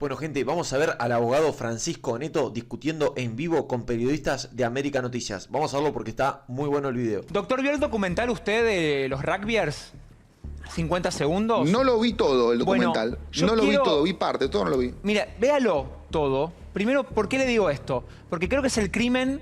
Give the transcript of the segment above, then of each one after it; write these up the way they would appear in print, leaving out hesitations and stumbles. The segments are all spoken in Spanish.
Bueno, gente, vamos a ver al abogado Francisco Neto discutiendo en vivo con periodistas de América Noticias. Vamos a verlo porque está muy bueno el video. Doctor, ¿vio el documental usted de los rugbyers? 50 segundos. No lo vi todo el documental. Bueno, no lo vi todo, vi parte, todo no lo vi. Mira, véalo todo. Primero, ¿por qué le digo esto? Porque creo que es el crimen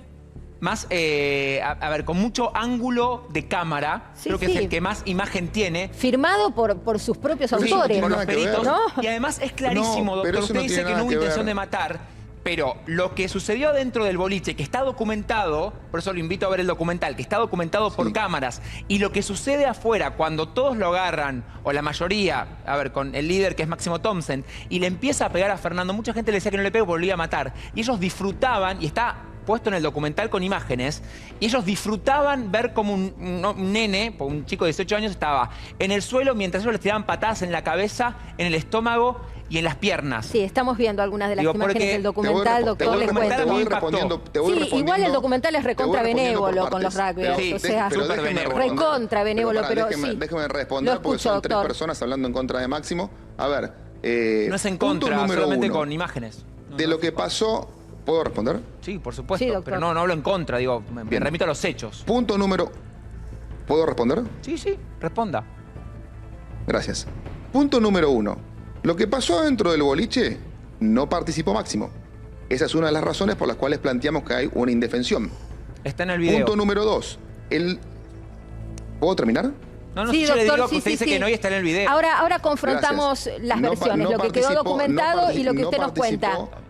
más, a ver, con mucho ángulo de cámara. Sí, creo que sí. es el que más imagen tiene. Firmado por sus propios Sí, autores. por los nada que peritos. ver. ¿No? Y además es clarísimo, No, pero doctor. eso Usted no dice tiene que no nada hubo que intención ver. de matar. Pero lo que sucedió dentro del boliche, que está documentado, por eso lo invito a ver el documental, que está documentado por cámaras, y lo que sucede afuera cuando todos lo agarran, o la mayoría, a ver, con el líder que es Máximo Thompson, y le empieza a pegar a Fernando, mucha gente le decía que no le pegue porque lo iba a matar, y ellos disfrutaban, y está puesto en el documental con imágenes, y ellos disfrutaban ver como un nene, un chico de 18 años, estaba en el suelo mientras ellos les tiraban patadas en la cabeza, en el estómago y en las piernas. Sí, estamos viendo algunas de las Digo, imágenes porque del documental, doctor, les cuento. te voy respondiendo. Sí, igual el documental es recontra benévolo con los rugbyers, Sí, o sea, pero déjeme benévolo. responder. recontra benévolo, pero déjeme, sí. déjeme responder Lo porque escucho, son tres doctor. personas hablando en contra de Máximo. A ver, No es en punto contra, número solamente uno, con imágenes. de lo que pasó, ¿puedo responder? Sí, por supuesto, Sí, doctor. pero no hablo en contra, digo, me Bien. remito a los hechos. Punto número... ¿Puedo responder? Sí, responda. Gracias. Punto número uno. Lo que pasó dentro del boliche no participó Máximo. Esa es una de las razones por las cuales planteamos que hay una indefensión. Está en el video. Punto número dos. ¿Puedo terminar? No, Sí, yo le doctor, digo que sí, usted sí, dice sí. que no y está en el video. Ahora confrontamos Gracias. las No versiones, no lo que quedó participó- documentado y lo que no usted nos cuenta. participó-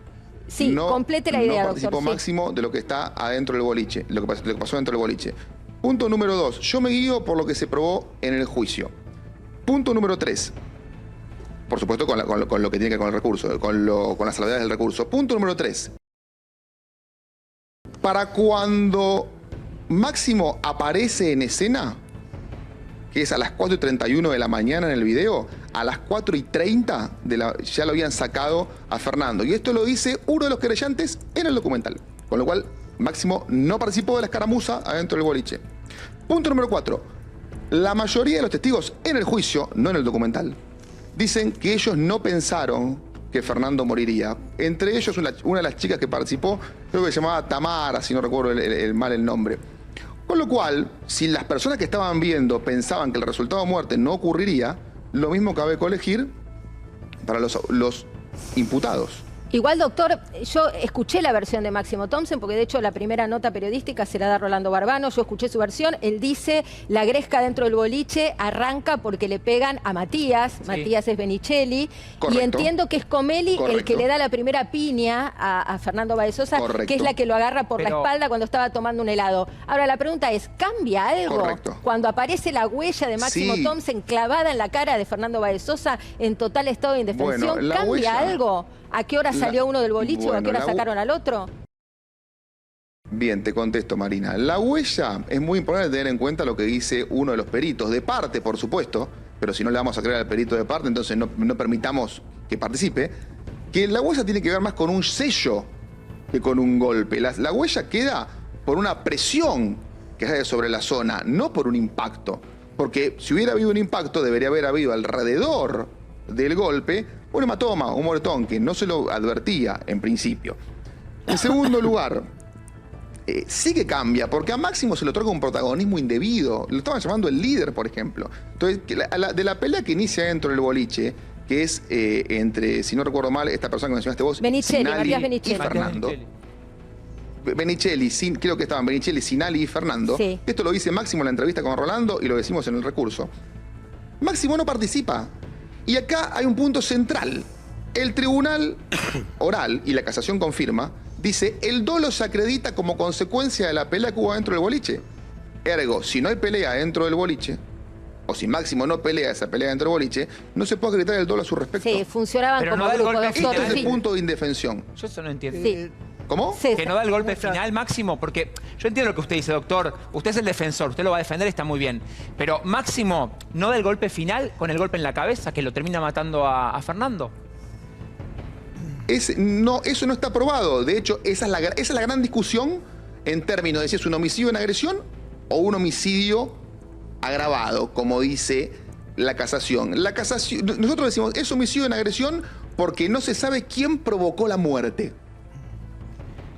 Sí, complete la idea, no participó doctor. Sí. Máximo de lo que está adentro del boliche, lo que pasó dentro del boliche. Punto número dos. Yo me guío por lo que se probó en el juicio. Punto número tres. Por supuesto, con lo que tiene que ver con el recurso, con las salvedades del recurso. Punto número tres. Para cuando Máximo aparece en escena, que es a las 4:31 de la mañana en el video, a las 4:30 ya lo habían sacado a Fernando. Y esto lo dice uno de los querellantes en el documental. Con lo cual, Máximo no participó de la escaramuza adentro del boliche. Punto número 4. La mayoría de los testigos en el juicio, no en el documental, dicen que ellos no pensaron que Fernando moriría. Entre ellos, una de las chicas que participó, creo que se llamaba Tamara, si no recuerdo mal el nombre. Con lo cual, si las personas que estaban viendo pensaban que el resultado de muerte no ocurriría, lo mismo cabe colegir para los imputados. Igual, doctor, yo escuché la versión de Máximo Thompson, porque de hecho la primera nota periodística se la da Rolando Barbano, yo escuché su versión, él dice, la gresca dentro del boliche arranca porque le pegan a Matías, Sí. Matías es Benicelli, Correcto. y entiendo que es Comelli el Correcto. que le da la primera piña a Fernando Baezosa, Correcto. que es la que lo agarra por la Pero- espalda cuando estaba tomando un helado. Ahora, la pregunta es, ¿cambia algo Correcto. cuando aparece la huella de Máximo Sí. Thompson clavada en la cara de Fernando Baezosa en total estado de indefensión? Bueno, la ¿Cambia huella- algo? ¿A qué hora salió uno del boliche o a bueno, qué hora la sacaron al otro? Bien, te contesto, Marina. La huella es muy importante tener en cuenta lo que dice uno de los peritos, de parte, por supuesto, pero si no le vamos a creer al perito de parte, entonces no permitamos que participe, que la huella tiene que ver más con un sello que con un golpe. La huella queda por una presión que hay sobre la zona, no por un impacto. Porque si hubiera habido un impacto, debería haber habido alrededor del golpe un hematoma, un moretón, que no se lo advertía en principio. En segundo lugar, sí que cambia, porque a Máximo se le otorga un protagonismo indebido. Lo estaban llamando el líder, por ejemplo. Entonces, de la pelea que inicia dentro del boliche, que es entre, si no recuerdo mal, esta persona que mencionaste vos, Benicelli, Sinali Matías Benicelli. y Fernando. Benicelli, creo que estaban Benicelli, Sinali y Fernando. Sí. Esto lo dice Máximo en la entrevista con Rolando y lo decimos en el recurso. Máximo no participa. Y acá hay un punto central. El tribunal oral, y la casación confirma, dice, el dolo se acredita como consecuencia de la pelea que hubo dentro del boliche. Ergo, si no hay pelea dentro del boliche, o si Máximo no pelea esa pelea dentro del boliche, no se puede acreditar el dolo a su respecto. Sí, funcionaban Pero como no da el grupo, golpe doctor. final. Este es el Sí. punto de indefensión. Yo eso no entiendo. Sí. ¿Cómo? Sí. Que no da el golpe final, Máximo, porque yo entiendo lo que usted dice, doctor. Usted es el defensor, usted lo va a defender, está muy bien. Pero Máximo no da el golpe final con el golpe en la cabeza que lo termina matando a Fernando. No, eso no está probado. De hecho, esa es la gran discusión en términos de si es un homicidio en agresión o un homicidio agravado, como dice la casación. Nosotros decimos, ¿es homicidio en agresión porque no se sabe quién provocó la muerte.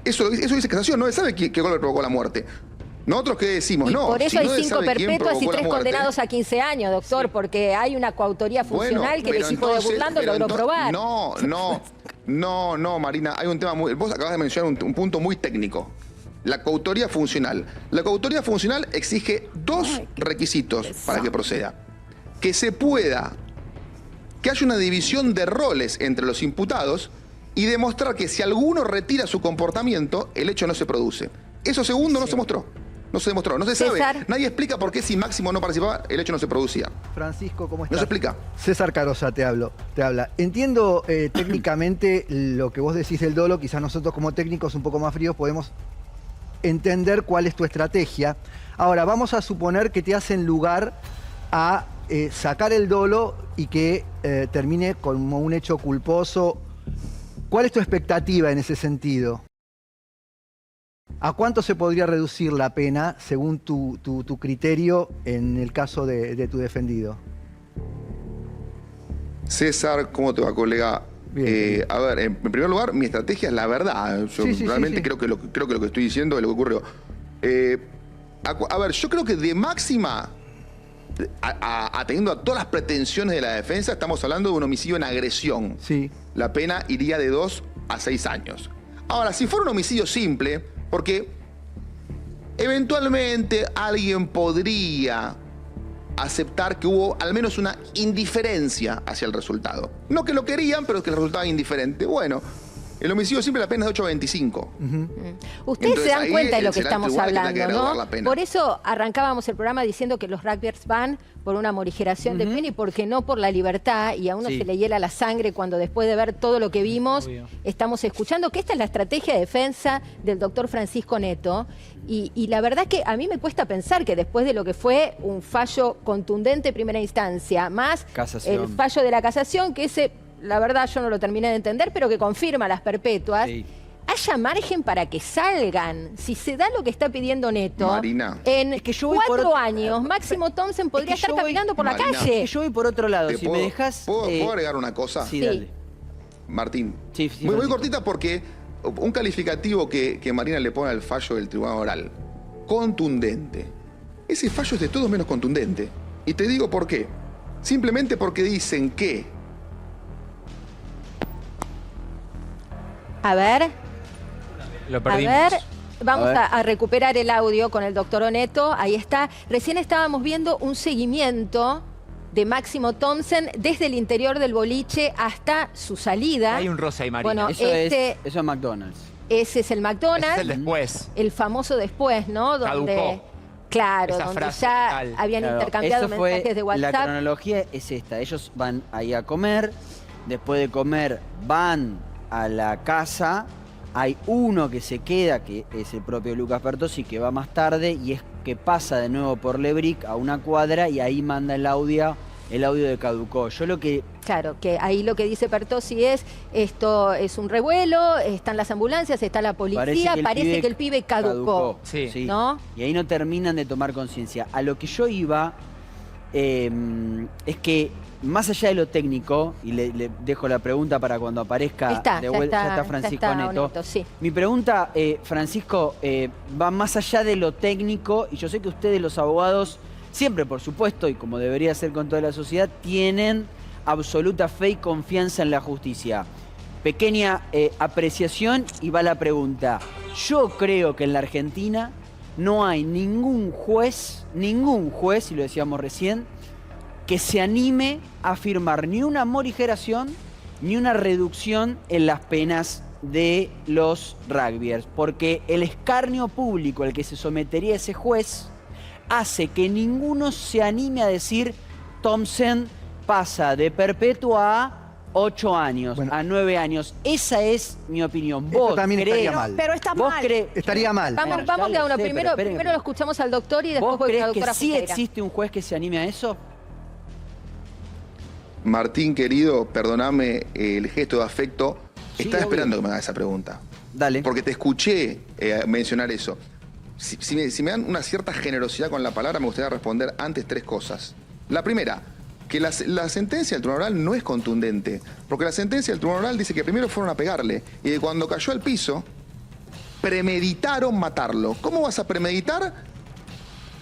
Eso dice casación, no se sabe qué golpe provocó la muerte. Nosotros qué decimos, Y no. por eso si no hay se 5 sabe quién perpetuas y provocó la 3 muerte, condenados a 15 años, doctor, porque hay una coautoría funcional que el pero equipo de entonces- Burlando pero logró entonces- probar. No, Marina, hay un tema muy... Vos acabas de mencionar un punto muy técnico. La coautoría funcional. La coautoría funcional exige 2 requisitos para que proceda. Que haya una división de roles entre los imputados y demostrar que si alguno retira su comportamiento, el hecho no se produce. Eso segundo no se mostró. No se demostró, no se sabe. César. Nadie explica por qué si Máximo no participaba, el hecho no se producía. Francisco, ¿cómo estás? No se explica. César Carosa te habla. Entiendo técnicamente lo que vos decís del dolo, quizás nosotros como técnicos un poco más fríos podemos entender cuál es tu estrategia. Ahora, vamos a suponer que te hacen lugar a sacar el dolo y que termine como un hecho culposo. ¿Cuál es tu expectativa en ese sentido? ¿A cuánto se podría reducir la pena según tu criterio en el caso de tu defendido? César, ¿cómo te va, colega? Bien. A ver, en primer lugar, mi estrategia es la verdad. Yo Sí, realmente sí. creo que lo que estoy diciendo es lo que ocurrió. A ver, yo creo que de máxima, atendiendo a todas las pretensiones de la defensa, estamos hablando de un homicidio en agresión. Sí. La pena iría de 2 a 6 años. Ahora, si fuera un homicidio simple, porque eventualmente alguien podría aceptar que hubo al menos una indiferencia hacia el resultado. No que lo querían, pero que el resultado era indiferente. Bueno, el homicidio simple la pena es de 8 a 25. Ustedes Entonces, se dan ahí cuenta de lo que será el estamos tribunal que tenga que hablando, graduar ¿no? la pena. Por eso arrancábamos el programa diciendo que los rugbyers van por una morigeración de pena y porque no por la libertad, y a uno se le hiela la sangre cuando después de ver todo lo que vimos, estamos escuchando que esta es la estrategia de defensa del doctor Francisco Neto, y la verdad que a mí me cuesta pensar que después de lo que fue un fallo contundente en primera instancia, más Casación. el fallo de la casación, que ese, la verdad yo no lo terminé de entender, pero que confirma las perpetuas, Sí. haya margen para que salgan. Si se da lo que está pidiendo Neto, Marina. en Es que yo voy 4 por años, Máximo Thompson podría que estar yo voy- caminando por la Marina. calle. Que yo voy por otro lado. ¿Te Si puedo- me dejas. ¿puedo agregar una cosa? Sí, Sí. dale. Martín. Sí, sí, muy Francisco. cortita porque un calificativo que Marina le pone al fallo del tribunal oral. Contundente. Ese fallo es de todos menos contundente. Y te digo por qué. Simplemente porque dicen que A ver, Lo a perdimos. ver. Vamos A ver. a recuperar el audio con el doctor Oneto. Ahí está. Recién estábamos viendo un seguimiento de Máximo Thompson desde el interior del boliche hasta su salida. Hay un rosa ahí, Marina. Bueno, Eso es McDonald's. ese es el Ese McDonald's. es el después. El famoso después, ¿no? Donde, Caducó. claro, Esa donde frase ya total. habían Claro, intercambiado eso fue- mensajes de La WhatsApp. cronología es esta. Ellos van ahí a comer. Después de comer, van a la casa. Hay uno que se queda, que es el propio Lucas Pertossi, que va más tarde. Y es que pasa de nuevo por Lebric a una cuadra. Y ahí manda el audio de caducó. Yo lo que... Claro, que ahí lo que dice Pertossi es, esto es un revuelo, están las ambulancias, está la policía, parece que el pibe caducó. Sí. ¿No? Y ahí no terminan de tomar conciencia. A lo que yo iba es que más allá de lo técnico, y le dejo la pregunta para cuando aparezca Está, de ya vuelta, está, ya está Francisco ya está Neto. Oneto, sí. Mi pregunta, Francisco, va más allá de lo técnico, y yo sé que ustedes los abogados, siempre por supuesto, y como debería ser con toda la sociedad, tienen absoluta fe y confianza en la justicia. Pequeña apreciación y va la pregunta. Yo creo que en la Argentina no hay ningún juez, y lo decíamos recién, que se anime a firmar ni una morigeración ni una reducción en las penas de los rugbyers, porque el escarnio público al que se sometería ese juez hace que ninguno se anime a decir Thompson pasa de perpetuo a 8 años, Bueno. a 9 años. Esa es mi opinión. Esto Vos también crees, estaría mal. Pero está vos mal. crees, Estaría mal. Vamos, Bueno, vamos ya cada lo uno. sé, pero Primero, espérenme. primero lo escuchamos al doctor y después ¿Vos voy con la crees que doctora sí Fuqueira. existe un juez que se anime a eso? Martín, querido, perdóname el gesto de afecto. Sí, Estaba obvio. esperando que me hagas esa pregunta. Dale. Porque te escuché mencionar eso. Si me dan una cierta generosidad con la palabra, me gustaría responder antes 3 cosas. La primera, que la sentencia del Tribunal Oral no es contundente, porque la sentencia del Tribunal Oral dice que primero fueron a pegarle y que cuando cayó al piso premeditaron matarlo. ¿Cómo vas a premeditar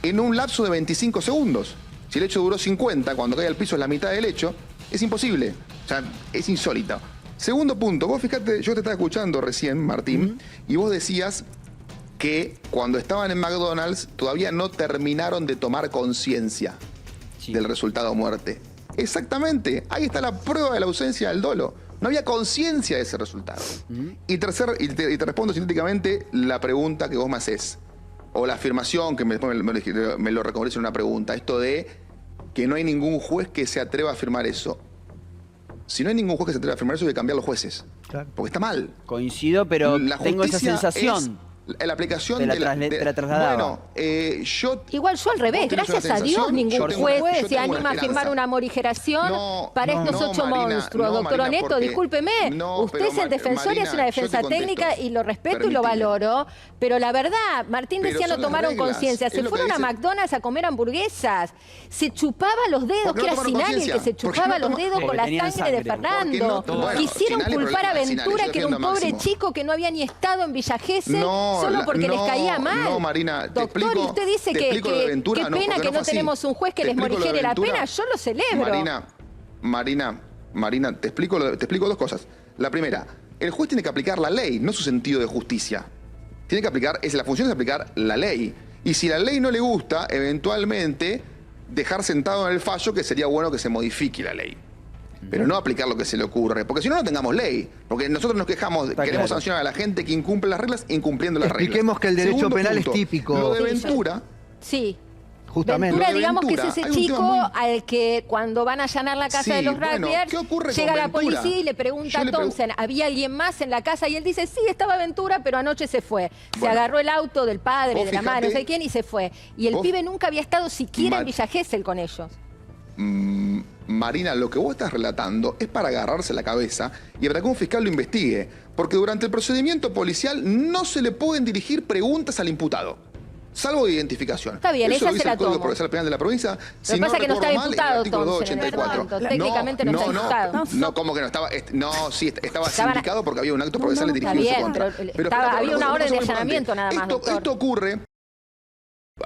en un lapso de 25 segundos? Si el hecho duró 50, cuando cae al piso es la mitad del hecho, es imposible. O sea, es insólito. Segundo punto, vos fíjate, yo te estaba escuchando recién, Martín, y vos decías que cuando estaban en McDonald's todavía no terminaron de tomar conciencia del resultado muerte. Exactamente, ahí está la prueba de la ausencia del dolo. No había conciencia de ese resultado. Y tercero, y te respondo sintéticamente la pregunta que vos me haces, o la afirmación que me lo reconoce en una pregunta, esto de que no hay ningún juez que se atreva a afirmar eso. Si no hay ningún juez que se atreva a afirmar eso, hay que cambiar los jueces. Claro. Porque está mal. Coincido, pero la tengo esa sensación. La aplicación de la trasladaba. Bueno, igual yo al revés, gracias a Dios ningún juez se anima a firmar una morigeración para estos 8 monstruos. Doctor Oneto, discúlpeme, usted es el defensor y es una defensa técnica y lo respeto y lo valoro, pero la verdad, Martín decía no tomaron conciencia, se fueron a McDonald's a comer hamburguesas, se chupaba los dedos, que era Sinali el que se chupaba los dedos con la sangre de Fernando. Quisieron culpar a Ventura, que era un pobre chico que no había ni estado en Villa Gesell, solo porque les caía mal. No, Marina, te Doctor, explico, y usted dice que qué pena que no tenemos un juez que les morigere la pena. Yo lo celebro. Marina, te explico 2 cosas. La primera, el juez tiene que aplicar la ley, no su sentido de justicia. Tiene que aplicar, la función es aplicar la ley. Y si la ley no le gusta, eventualmente dejar sentado en el fallo que sería bueno que se modifique la ley. Pero no aplicar lo que se le ocurre, porque si no, no tengamos ley. Porque nosotros nos quejamos, queremos sancionar a la gente que incumple las reglas, incumpliendo las reglas. Expliquemos que el derecho Segundo penal punto, es típico. Lo de Ventura... Sí. Justamente. Ventura, Ventura, digamos que es ese chico al que cuando van a allanar la casa de los rugbyers, llega la policía y le pregunta a Thompson, ¿había alguien más en la casa? Y él dice, sí, estaba Ventura, pero anoche se fue. Se agarró el auto del padre, de la madre, no sé quién, y se fue. Y el pibe nunca había estado siquiera en Villa Gesell con ellos. Marina, lo que vos estás relatando es para agarrarse la cabeza y para que un fiscal lo investigue. Porque durante el procedimiento policial no se le pueden dirigir preguntas al imputado, salvo de identificación. Está bien, eso esa lo se dice la el Código tomo. Procesal Penal de la provincia. Lo que pasa es que no está imputado, entonces. Técnicamente no está imputado. No, ¿cómo que no estaba? No, sí, estaba sindicado porque había un acto procesal dirigido en su contra. Pero había una orden de allanamiento nada más, doctor. Esto ocurre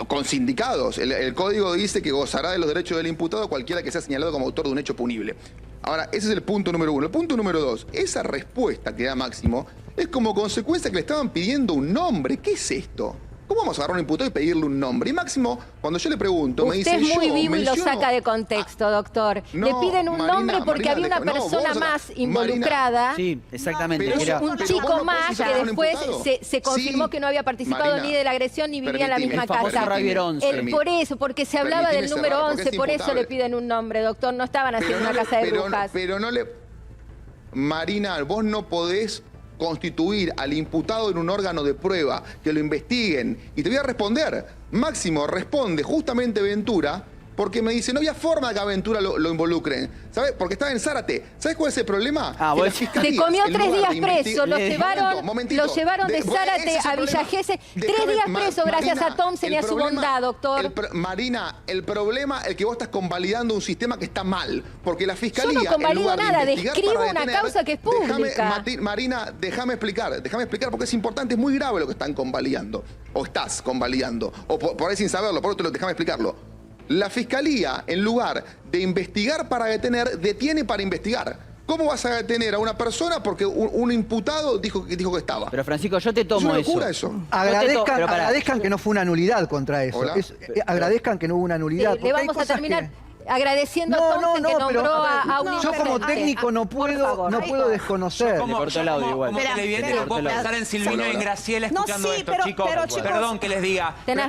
con sindicados. El código dice que gozará de los derechos del imputado cualquiera que sea señalado como autor de un hecho punible. Ahora, ese es el punto número 1. El punto número 2, esa respuesta que da Máximo es como consecuencia que le estaban pidiendo un nombre. ¿Qué es esto? ¿Cómo vamos a agarrar a un imputado y pedirle un nombre? Y Máximo, cuando yo le pregunto, me dice... Usted es muy vivo y lo saca de contexto, doctor. Le piden un nombre porque había una persona más involucrada. Sí, exactamente. Un chico más que después se confirmó que no había participado ni de la agresión ni vivía en la misma casa. Por eso, porque se hablaba del número 11, por eso le piden un nombre, doctor. No estaban haciendo una casa de brujas. Pero no le... Marina, vos no podés constituir al imputado en un órgano de prueba, que lo investiguen. Y te voy a responder. Máximo responde justamente Ventura, porque me dice, no había forma de que a Ventura lo involucren. ¿Sabes? Porque estaba en Zárate. ¿Sabes cuál es el problema? Se comió 3 días preso. Lo llevaron de Zárate a Villa Gesell. 3 días preso gracias a Thompson y a su bondad, doctor. Marina, el problema es que vos estás convalidando un sistema que está mal. Porque la Fiscalía... Yo no convalido nada, describo una causa que es pública. Marina, déjame explicar porque es importante, es muy grave lo que están convalidando. O estás convalidando. O por ahí sin saberlo, por otro, déjame explicarlo. La Fiscalía, en lugar de investigar para detener, detiene para investigar. ¿Cómo vas a detener a una persona porque un imputado dijo que estaba? Pero Francisco, yo te tomo es una locura eso. Agradezcan que no fue una nulidad contra eso. Agradezcan que no hubo una nulidad. Le vamos a terminar agradeciendo a Thompson que nombró a un... Yo como técnico no puedo desconocer. Como televidente no puedo pensar en Silvino y en Graciela escuchando esto, chicos. Perdón que les diga. Pero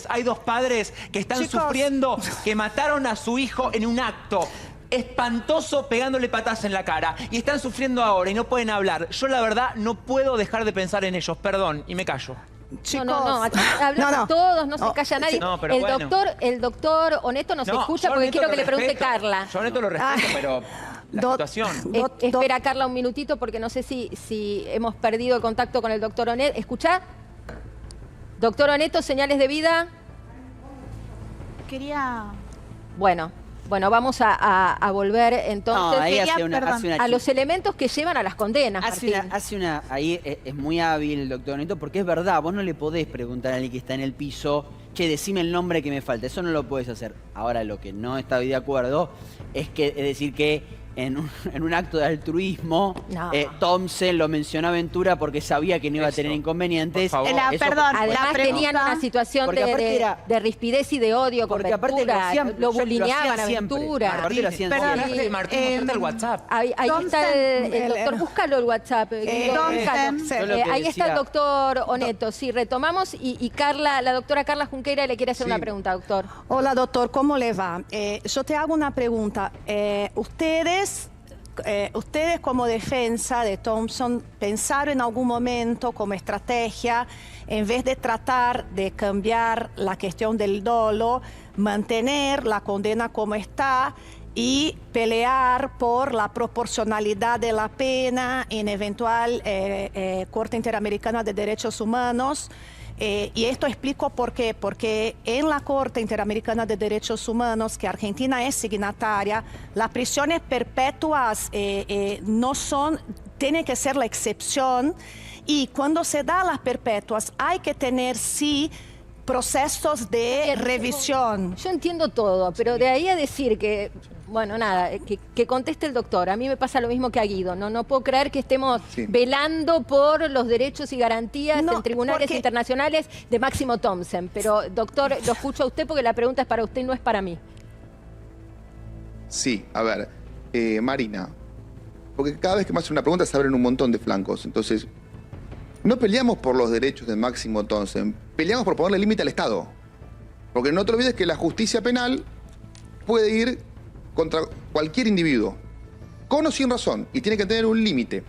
hay dos padres que están sufriendo, que mataron a su hijo en un acto espantoso pegándole patas en la cara. Y están sufriendo ahora y no pueden hablar. Yo la verdad no puedo dejar de pensar en ellos. Perdón, y me callo. Chicos, hablamos todos, no se calla nadie. El doctor Oneto no se escucha porque quiero que le pregunte Carla. Yo Oneto lo respeto, pero la situación... Espera, Carla, un minutito porque no sé si hemos perdido el contacto con el doctor Oneto. ¿Escuchá? Doctor Oneto, señales de vida. Quería... Bueno, Bueno, vamos a volver entonces No, ahí hace Quería- una, perdón. hace una a los elementos que llevan a las condenas, Martín. ahí es muy hábil el doctor Neto, porque es verdad, vos no le podés preguntar a alguien que está en el piso, che, decime el nombre que me falta, eso no lo podés hacer. Ahora, lo que no estoy de acuerdo es decir que en un acto de altruismo, No. Thompson lo mencionó a Ventura porque sabía que no iba a tener Eso, inconvenientes. por favor. Eso- Perdón, Además la pregunta- tenían una situación Porque aparte era- de rispidez y de odio con porque aparte Ventura, lo hacían- lo lo bulineaban hacían a siempre. Ventura. Aparte lo hacían Perdón, siempre. Martín, mostrate el WhatsApp. Ahí está Thompson, el doctor, búscalo el WhatsApp. Guido, Thompson, búscalo. Yo lo que Ahí está decía- el doctor Oneto. Sí, retomamos y Carla, la doctora Carla Junqueira le quiere hacer Sí. una pregunta, doctor. Hola doctor, ¿cómo le va? Yo te hago una pregunta. Ustedes como defensa de Thompson pensaron en algún momento como estrategia, en vez de tratar de cambiar la cuestión del dolo, mantener la condena como está y pelear por la proporcionalidad de la pena en eventual Corte Interamericana de Derechos Humanos? Y esto explico por qué. Porque en la Corte Interamericana de Derechos Humanos, que Argentina es signataria, las prisiones perpetuas no son, tienen que ser la excepción. Y cuando se da las perpetuas, hay que tener, sí, procesos de revisión. Yo entiendo todo, pero de ahí a decir que, bueno, nada, que conteste el doctor. A mí me pasa lo mismo que a Guido. No puedo creer que estemos Sí. velando por los derechos y garantías No, en tribunales porque- internacionales de Máximo Thompson. Pero, doctor, lo escucho a usted porque la pregunta es para usted y no es para mí. Sí, a ver, Marina, porque cada vez que me hacen una pregunta se abren un montón de flancos. Entonces, no peleamos por los derechos de Máximo Thompson, peleamos por ponerle límite al Estado. Porque no te olvides que la justicia penal puede ir contra cualquier individuo, con o sin razón, y tiene que tener un límite.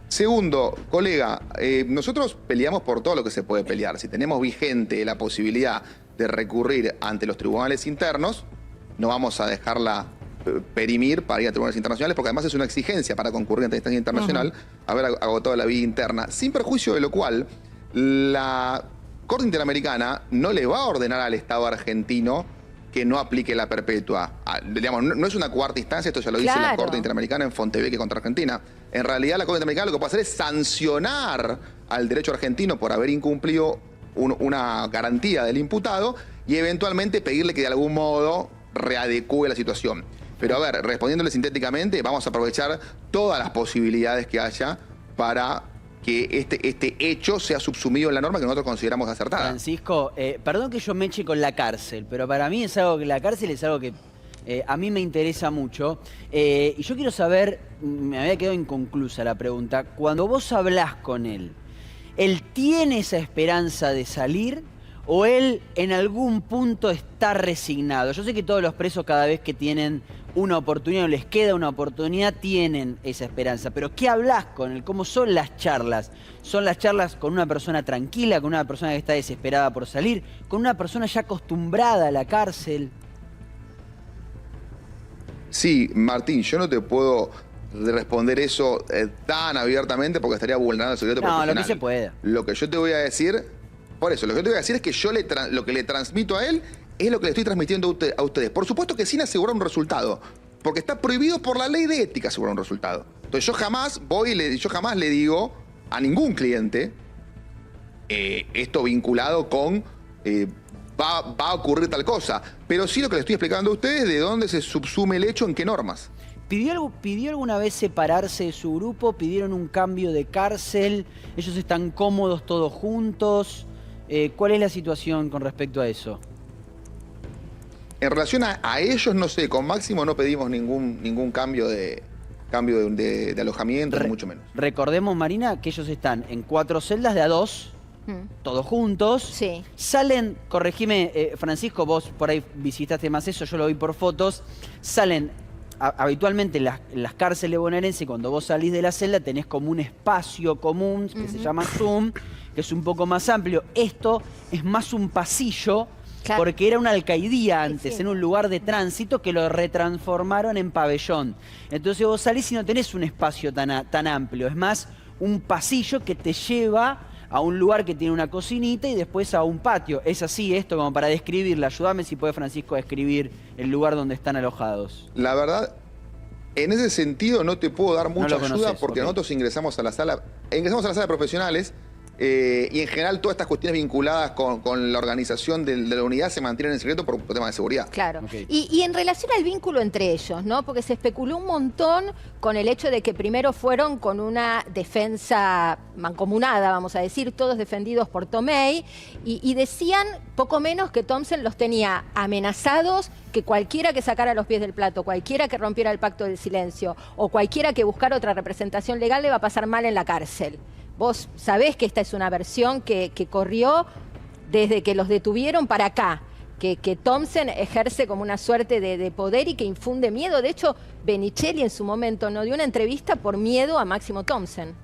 Segundo, colega, nosotros peleamos por todo lo que se puede pelear. Si tenemos vigente la posibilidad de recurrir ante los tribunales internos, no vamos a dejarla perimir para ir a tribunales internacionales, porque además es una exigencia para concurrir ante la instancia internacional haber agotado la vía interna, sin perjuicio de lo cual la Corte Interamericana no le va a ordenar al Estado argentino que no aplique la perpetua. Digamos, no es una cuarta instancia, esto ya lo dice la Claro. Corte Interamericana en Fonteveque contra Argentina. En realidad la Corte Interamericana lo que puede hacer es sancionar al derecho argentino por haber incumplido una garantía del imputado y eventualmente pedirle que de algún modo readecue la situación. Pero a ver, respondiéndole sintéticamente, vamos a aprovechar todas las posibilidades que haya para que este hecho sea subsumido en la norma que nosotros consideramos acertada. Francisco, perdón que yo me eche con la cárcel, pero para mí es algo que la cárcel es algo que a mí me interesa mucho. Y yo quiero saber, me había quedado inconclusa la pregunta, cuando vos hablás con él tiene esa esperanza de salir o él en algún punto está resignado? Yo sé que todos los presos cada vez que tienen una oportunidad o les queda una oportunidad tienen esa esperanza, pero ¿qué hablas con él? ¿Cómo son las charlas? ¿Son las charlas con una persona tranquila, con una persona que está desesperada por salir, con una persona ya acostumbrada a la cárcel? Sí, Martín, yo no te puedo responder eso tan abiertamente porque estaría vulnerando el secreto No, lo profesional. que se pueda. Lo que yo te voy a decir, por eso, lo que yo te voy a decir es que yo lo que le transmito a él es lo que le estoy transmitiendo a ustedes. Por supuesto que sin asegurar un resultado, porque está prohibido por la ley de ética asegurar un resultado. Entonces yo jamás le digo a ningún cliente esto vinculado con va a ocurrir tal cosa. Pero sí lo que le estoy explicando a ustedes de dónde se subsume el hecho, en qué normas. ¿Pidió alguna vez separarse de su grupo? ¿Pidieron un cambio de cárcel? ¿Ellos están cómodos todos juntos? ¿Cuál es la situación con respecto a eso? En relación a ellos, no sé, con Máximo no pedimos ningún cambio de alojamiento, ni mucho menos. Recordemos, Marina, que ellos están en 4 celdas de a 2, todos juntos. Sí. Salen, corregime, Francisco, vos por ahí visitaste más eso, yo lo vi por fotos, salen habitualmente las cárceles bonaerenses, cuando vos salís de la celda tenés como un espacio común que se llama Zoom, que es un poco más amplio. Esto es más un pasillo, Claro. porque era una alcaidía antes, sí. en un lugar de tránsito que lo retransformaron en pabellón. Entonces vos salís y no tenés un espacio tan amplio, es más un pasillo que te lleva a un lugar que tiene una cocinita y después a un patio. Es así esto, como para describirla. Ayúdame si puede, Francisco, a describir el lugar donde están alojados. La verdad, en ese sentido no te puedo dar mucha ayuda conoces, porque ok. nosotros ingresamos a la sala de profesionales y en general todas estas cuestiones vinculadas con la organización de la unidad se mantienen en secreto por temas de seguridad. Claro. Ok. Y en relación al vínculo entre ellos, ¿no? Porque se especuló un montón con el hecho de que primero fueron con una defensa mancomunada, vamos a decir, todos defendidos por Tomei, y decían poco menos que Thompson los tenía amenazados, que cualquiera que sacara los pies del plato, cualquiera que rompiera el pacto del silencio, o cualquiera que buscara otra representación legal le va a pasar mal en la cárcel. Vos sabés que esta es una versión que corrió desde que los detuvieron para acá, que Thompson ejerce como una suerte de poder y que infunde miedo. De hecho, Benicelli en su momento no dio una entrevista por miedo a Máximo Thompson.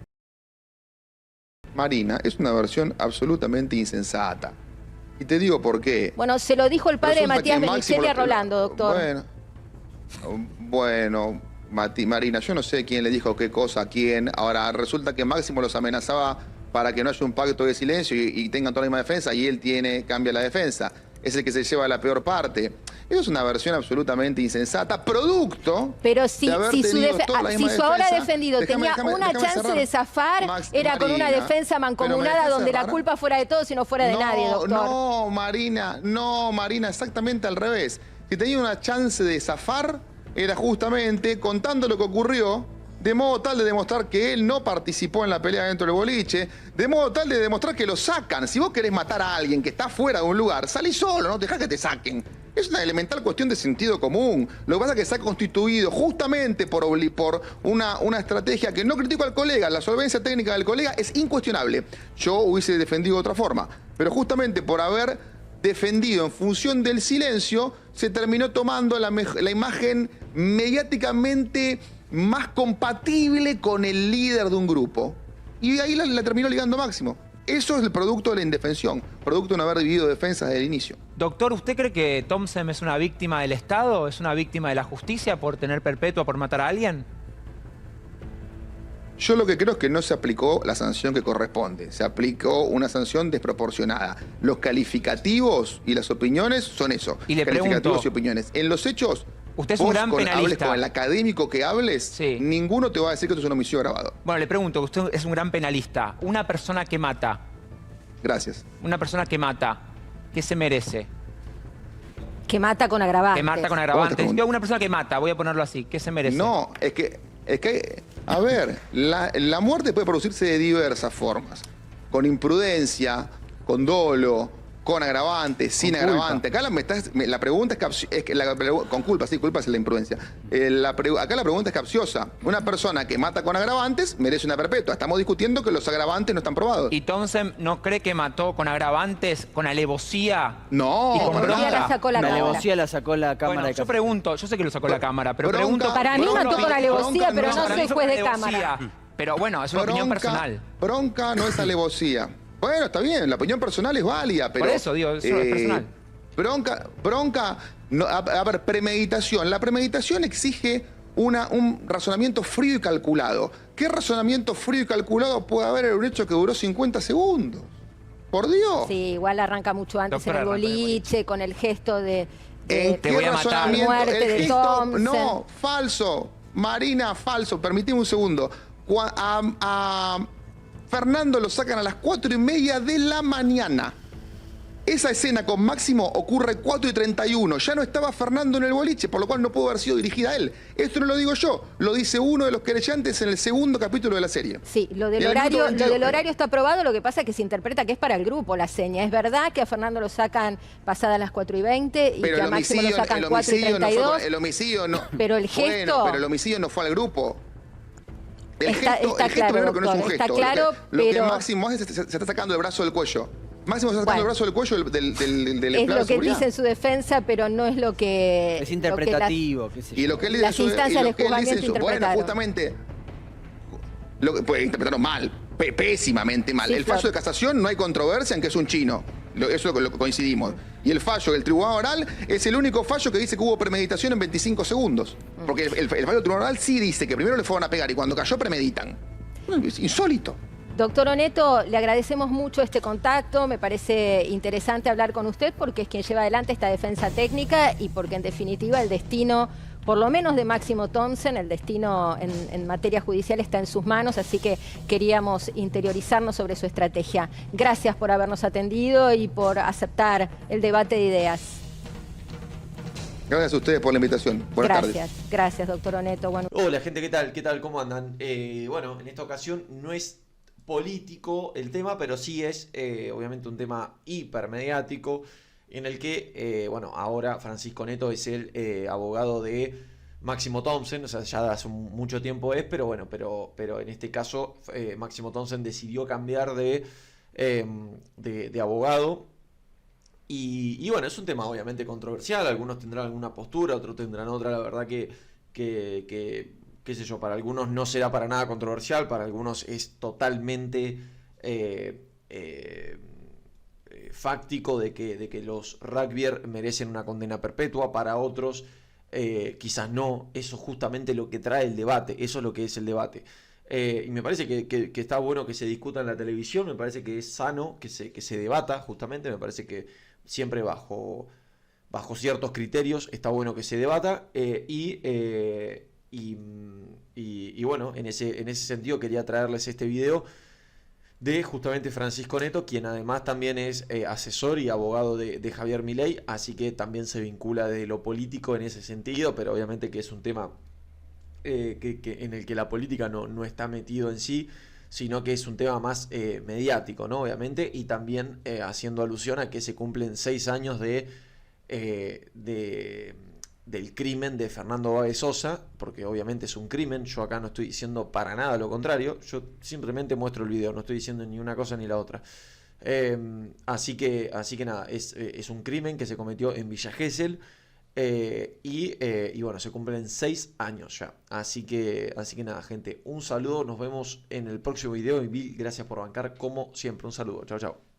Marina, es una versión absolutamente insensata. Y te digo por qué. Bueno, se lo dijo el padre de Resulta Matías que Máximo Benicelli a Rolando, doctor. Bueno, Marina, yo no sé quién le dijo qué cosa a quién. Ahora, resulta que Máximo los amenazaba para que no haya un pacto de silencio y tengan toda la misma defensa, y él cambia la defensa. Es el que se lleva la peor parte. Eso es una versión absolutamente insensata, producto Pero si de haber su, tenido toda la misma su ahora defensa. defendido tenía una chance cerrar. de zafar, era con una Marina, defensa ¿pero me mancomunada dejas donde la cerrar? culpa fuera de todos y no fuera de nadie, doctor. No, Marina, exactamente al revés. Si tenía una chance de zafar, era justamente contando lo que ocurrió, de modo tal de demostrar que él no participó en la pelea dentro del boliche, de modo tal de demostrar que lo sacan. Si vos querés matar a alguien que está fuera de un lugar, salí solo, no dejá que te saquen. Es una elemental cuestión de sentido común. Lo que pasa es que está constituido justamente por una estrategia que no critico al colega. La solvencia técnica del colega es incuestionable. Yo hubiese defendido de otra forma. Pero justamente por haber defendido en función del silencio, se terminó tomando la imagen mediáticamente más compatible con el líder de un grupo. Y ahí la terminó ligando Máximo. Eso es el producto de la indefensión, producto de no haber dividido defensas desde el inicio. Doctor, ¿usted cree que Thompson es una víctima del Estado? ¿Es una víctima de la justicia por tener perpetua, por matar a alguien? Yo lo que creo es que no se aplicó la sanción que corresponde. Se aplicó una sanción desproporcionada. Los calificativos y las opiniones son eso. Y le calificativos pregunto, y opiniones. En los hechos, usted es un vos gran hables penalista. con el académico que hables, Sí. ninguno te va a decir que esto es un homicidio grabado. Bueno, le pregunto, usted es un gran penalista. Una persona que mata, Gracias. ¿qué se merece? Que mata con agravantes. Que mata con agravantes. Yo, una persona que mata, voy a ponerlo así, ¿qué se merece? No, es que a ver, la muerte puede producirse de diversas formas. Con imprudencia, con dolo, con agravante, sin agravante. Acá la pregunta con culpa, sí, culpa es la imprudencia. Acá la pregunta es capciosa. Una persona que mata con agravantes merece una perpetua. Estamos discutiendo que los agravantes no están probados. ¿Y Thompson no cree que mató con agravantes, con alevosía? No, Y con para bronca. nada. La sacó la La cámara. alevosía la sacó la cámara Bueno, de yo café. pregunto, yo sé que lo sacó la cámara, pero Bronca, pregunto... Para mí mató con alevosía, pero no para soy mí fue juez de con cámara. alevosía. Pero bueno, es una opinión personal. Bronca no es alevosía. Bueno, está bien, la opinión personal es válida, pero... Por eso, digo, eso es personal. Bronca, no, a ver, premeditación. La premeditación exige un razonamiento frío y calculado. ¿Qué razonamiento frío y calculado puede haber en un hecho que duró 50 segundos? Por Dios. Sí, igual arranca mucho antes Doctora, en el arranca en el boliche, con el gesto de ¿En te qué voy a matar. razonamiento? Muerte de El gesto- Thompson. No, falso. Marina, falso. Permitime un segundo. A Fernando lo sacan a las 4:30 de la mañana. Esa escena con Máximo ocurre 4:31. Ya no estaba Fernando en el boliche, por lo cual no pudo haber sido dirigida a él. Esto no lo digo yo, lo dice uno de los querellantes en el segundo capítulo de la serie. Sí, lo del En el minuto horario, 22, lo del creo. horario está aprobado, lo que pasa es que se interpreta que es para el grupo la seña. Es verdad que a Fernando lo sacan pasadas las 4:20 y Pero que a el Máximo lo homicidio, sacan el homicidio no 4:32. fue, el homicidio no. Pero el gesto- Bueno, pero el homicidio no fue al grupo. Está claro, primero que no es un doctor, gesto. está claro, lo que pero- Máximo hace se está sacando el brazo del cuello. Máximo se está sacando Bueno. el brazo del cuello del Es empleado lo de que seguridad. dice en su defensa, pero no es lo que... Es interpretativo, qué sé yo. Y lo que él Las dice, instancias y de lo que él dice juzgamiento en su- bueno, interpretaron. justamente, puede interpretarlo mal, pésimamente mal. Sí, el Flor. fallo de casación no hay controversia en que es un chino. Eso lo coincidimos. Y el fallo del tribunal oral es el único fallo que dice que hubo premeditación en 25 segundos. Porque el fallo del tribunal oral sí dice que primero le fueron a pegar y cuando cayó premeditan. Es insólito. Doctor Oneto, le agradecemos mucho este contacto, me parece interesante hablar con usted porque es quien lleva adelante esta defensa técnica y porque en definitiva el destino, por lo menos de Máximo Thompson, el destino en materia judicial está en sus manos, así que queríamos interiorizarnos sobre su estrategia. Gracias por habernos atendido y por aceptar el debate de ideas. Gracias a ustedes por la invitación. Buenas tardes. Gracias, doctor Oneto. Bueno. Hola gente, ¿qué tal? ¿Qué tal? ¿Cómo andan? Bueno, en esta ocasión no es político el tema, pero sí es obviamente un tema hipermediático en el que, bueno, ahora Francisco Neto es el abogado de Máximo Thompson, o sea, ya hace mucho tiempo es, pero bueno, pero en este caso Máximo Thompson decidió cambiar de abogado. Y bueno, es un tema obviamente controversial, algunos tendrán alguna postura, otros tendrán otra, la verdad que qué sé yo, para algunos no será para nada controversial, para algunos es totalmente fáctico de que los rugbyer merecen una condena perpetua, para otros quizás no, eso es justamente lo que trae el debate, eso es lo que es el debate. Y me parece que está bueno que se discuta en la televisión, me parece que es sano que se debata, justamente, me parece que siempre bajo ciertos criterios está bueno que se debata, y bueno, en ese sentido quería traerles este video de justamente Francisco Neto, quien además también es asesor y abogado de Javier Milei, así que también se vincula desde lo político en ese sentido, pero obviamente que es un tema en el que la política no está metido en sí, sino que es un tema más mediático, ¿no? Obviamente, y también haciendo alusión a que se cumplen 6 años del crimen de Fernando Báez Sosa, porque obviamente es un crimen, yo acá no estoy diciendo para nada lo contrario, yo simplemente muestro el video, no estoy diciendo ni una cosa ni la otra. Así que nada, es un crimen que se cometió en Villa Gesell, y bueno, se cumplen 6 años ya. Así que nada, gente, un saludo, nos vemos en el próximo video y mil gracias por bancar como siempre. Un saludo, chao, chao.